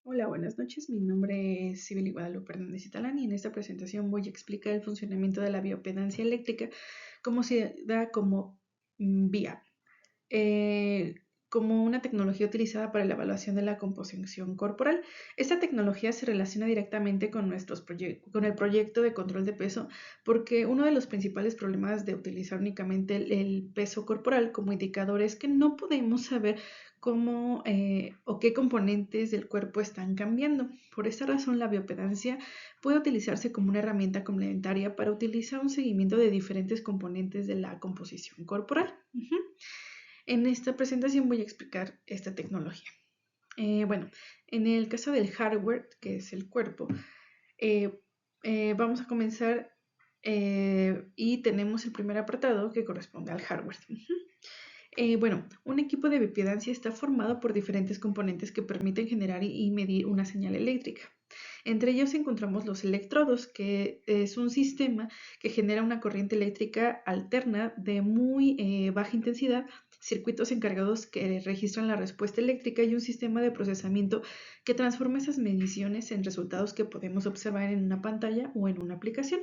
Hola, buenas noches. Mi nombre es Sibeli Guadalupe Hernández Italán y en esta presentación voy a explicar el funcionamiento de la bioimpedancia eléctrica, cómo se da como vía, eh, como una tecnología utilizada para la evaluación de la composición corporal. Esta tecnología se relaciona directamente con con el proyecto de control de peso, porque uno de los principales problemas de utilizar únicamente el peso corporal como indicador es que no podemos saber cómo o qué componentes del cuerpo están cambiando. Por esta razón, la bioimpedancia puede utilizarse como una herramienta complementaria para utilizar un seguimiento de diferentes componentes de la composición corporal. En esta presentación voy a explicar esta tecnología. Bueno, en el caso del hardware, que es el cuerpo, eh, vamos a comenzar y tenemos el primer apartado que corresponde al hardware. Bueno, un equipo de bioimpedancia está formado por diferentes componentes que permiten generar y medir una señal eléctrica. Entre ellos encontramos los electrodos, que es un sistema que genera una corriente eléctrica alterna de muy baja intensidad, circuitos encargados que registran la respuesta eléctrica y un sistema de procesamiento que transforma esas mediciones en resultados que podemos observar en una pantalla o en una aplicación.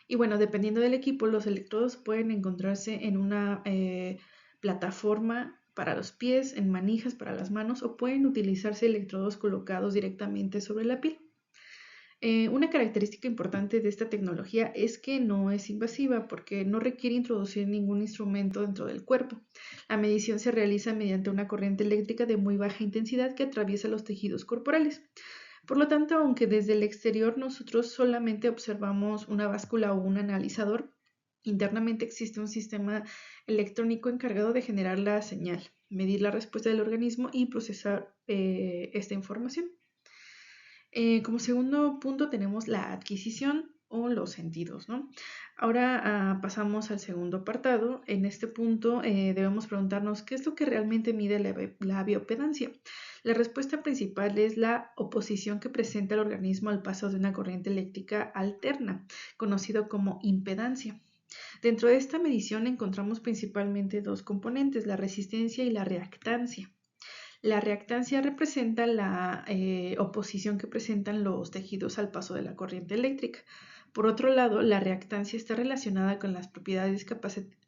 Y bueno, dependiendo del equipo, los electrodos pueden encontrarse en una plataforma para los pies, en manijas para las manos o pueden utilizarse electrodos colocados directamente sobre la piel. Una característica importante de esta tecnología es que no es invasiva porque no requiere introducir ningún instrumento dentro del cuerpo. La medición se realiza mediante una corriente eléctrica de muy baja intensidad que atraviesa los tejidos corporales. Por lo tanto, aunque desde el exterior nosotros solamente observamos una báscula o un analizador, internamente existe un sistema electrónico encargado de generar la señal, medir la respuesta del organismo y procesar esta información. Como segundo punto tenemos la adquisición o los sentidos, ¿no? Ahora pasamos al segundo apartado. En este punto debemos preguntarnos qué es lo que realmente mide la bioimpedancia. La respuesta principal es la oposición que presenta el organismo al paso de una corriente eléctrica alterna, conocido como impedancia. Dentro de esta medición encontramos principalmente dos componentes, la resistencia y la reactancia. La reactancia representa la oposición que presentan los tejidos al paso de la corriente eléctrica. Por otro lado, la reactancia está relacionada con las propiedades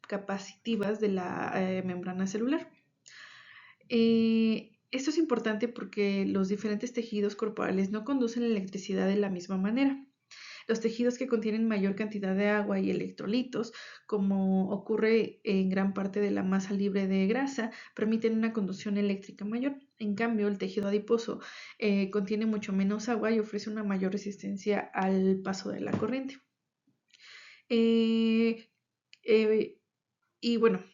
capacitivas de la membrana celular. Esto es importante porque los diferentes tejidos corporales no conducen electricidad de la misma manera. Los tejidos que contienen mayor cantidad de agua y electrolitos, como ocurre en gran parte de la masa libre de grasa, permiten una conducción eléctrica mayor. En cambio, el tejido adiposo contiene mucho menos agua y ofrece una mayor resistencia al paso de la corriente. Eh, eh, y bueno,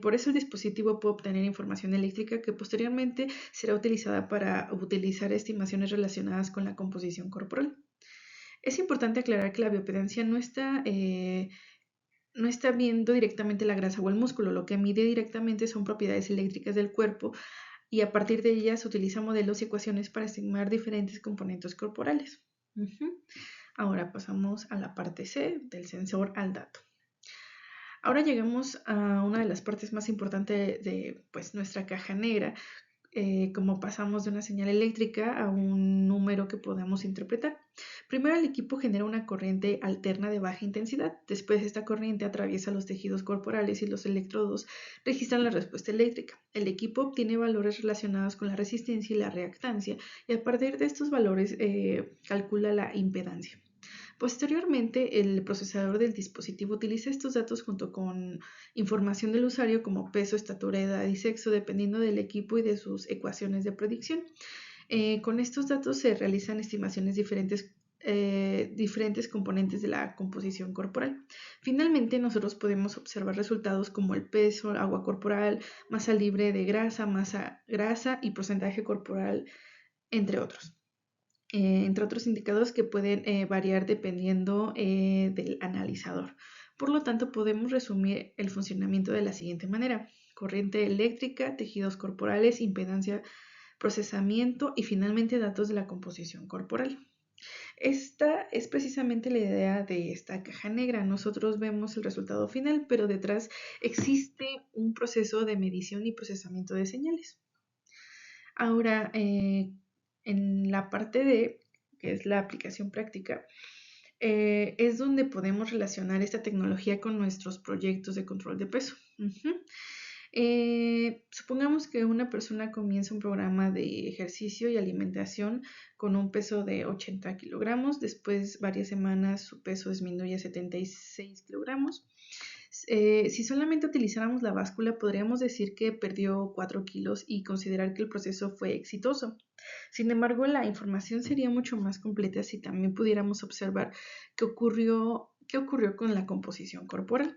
por eso el dispositivo puede obtener información eléctrica que posteriormente será utilizada para utilizar estimaciones relacionadas con la composición corporal. Es importante aclarar que la bioimpedancia no está viendo directamente la grasa o el músculo, lo que mide directamente son propiedades eléctricas del cuerpo y a partir de ellas utiliza modelos y ecuaciones para estimar diferentes componentes corporales. Ahora pasamos a la parte C, del sensor al dato. Ahora llegamos a una de las partes más importantes de pues, nuestra caja negra, como pasamos de una señal eléctrica a un número que podamos interpretar. Primero el equipo genera una corriente alterna de baja intensidad, después esta corriente atraviesa los tejidos corporales y los electrodos registran la respuesta eléctrica. El equipo obtiene valores relacionados con la resistencia y la reactancia y a partir de estos valores calcula la impedancia. Posteriormente, el procesador del dispositivo utiliza estos datos junto con información del usuario como peso, estatura, edad y sexo, dependiendo del equipo y de sus ecuaciones de predicción. Con estos datos se realizan estimaciones diferentes componentes de la composición corporal. Finalmente, nosotros podemos observar resultados como el peso, agua corporal, masa libre de grasa, masa grasa y porcentaje corporal, entre otros. Entre otros indicadores que pueden variar dependiendo del analizador. Por lo tanto, podemos resumir el funcionamiento de la siguiente manera: corriente eléctrica, tejidos corporales, impedancia, procesamiento y finalmente datos de la composición corporal. Esta es precisamente la idea de esta caja negra. Nosotros vemos el resultado final, pero detrás existe un proceso de medición y procesamiento de señales. Ahora, En la parte D, que es la aplicación práctica, es donde podemos relacionar esta tecnología con nuestros proyectos de control de peso. Supongamos que una persona comienza un programa de ejercicio y alimentación con un peso de 80 kilogramos. Después, varias semanas, su peso disminuye a 76 kilogramos. Si solamente utilizáramos la báscula, podríamos decir que perdió 4 kilos y considerar que el proceso fue exitoso. Sin embargo, la información sería mucho más completa si también pudiéramos observar qué ocurrió con la composición corporal.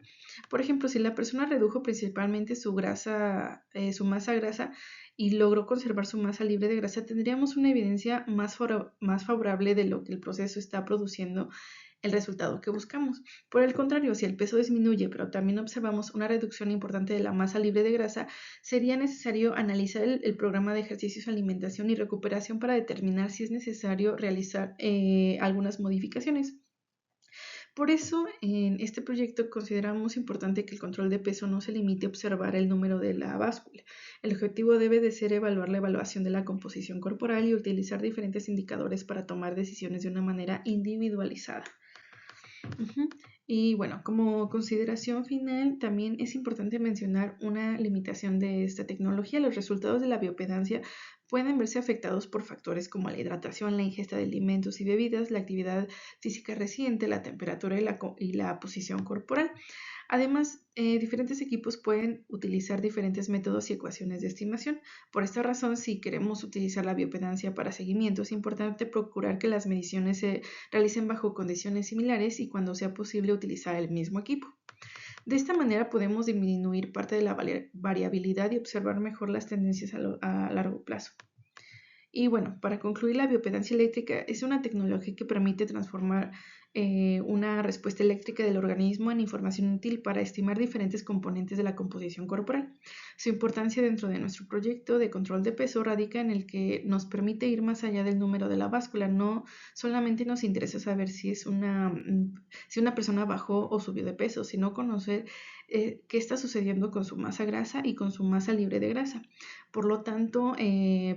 Por ejemplo, si la persona redujo principalmente su masa grasa y logró conservar su masa libre de grasa, tendríamos una evidencia más favorable de lo que el proceso está produciendo el resultado que buscamos. Por el contrario, si el peso disminuye, pero también observamos una reducción importante de la masa libre de grasa, sería necesario analizar el programa de ejercicios, alimentación y recuperación para determinar si es necesario realizar algunas modificaciones. Por eso, en este proyecto consideramos importante que el control de peso no se limite a observar el número de la báscula. El objetivo debe de ser evaluar la evaluación de la composición corporal y utilizar diferentes indicadores para tomar decisiones de una manera individualizada. Y bueno, como consideración final, también es importante mencionar una limitación de esta tecnología. Los resultados de la bioimpedancia pueden verse afectados por factores como la hidratación, la ingesta de alimentos y bebidas, la actividad física reciente, la temperatura y la posición corporal. Además, diferentes equipos pueden utilizar diferentes métodos y ecuaciones de estimación. Por esta razón, si queremos utilizar la bioimpedancia para seguimiento, es importante procurar que las mediciones se realicen bajo condiciones similares y cuando sea posible utilizar el mismo equipo. De esta manera podemos disminuir parte de la variabilidad y observar mejor las tendencias a largo plazo. Y bueno, para concluir, la bioimpedancia eléctrica es una tecnología que permite transformar una respuesta eléctrica del organismo en información útil para estimar diferentes componentes de la composición corporal. Su importancia dentro de nuestro proyecto de control de peso radica en el que nos permite ir más allá del número de la báscula. No solamente nos interesa saber si una persona bajó o subió de peso, sino conocer qué está sucediendo con su masa grasa y con su masa libre de grasa. Por lo tanto,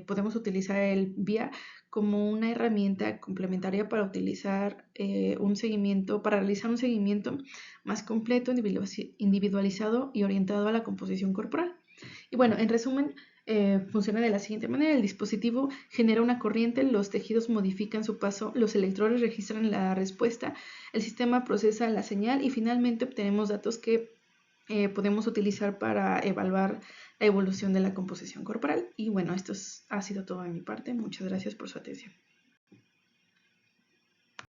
podemos utilizar el VIA como una herramienta complementaria para realizar un seguimiento más completo, individualizado y orientado a la composición corporal. Y bueno, en resumen, funciona de la siguiente manera. El dispositivo genera una corriente, los tejidos modifican su paso, los electrodos registran la respuesta, el sistema procesa la señal y finalmente obtenemos datos que podemos utilizar para evaluar la evolución de la composición corporal. Y bueno, ha sido todo de mi parte. Muchas gracias por su atención.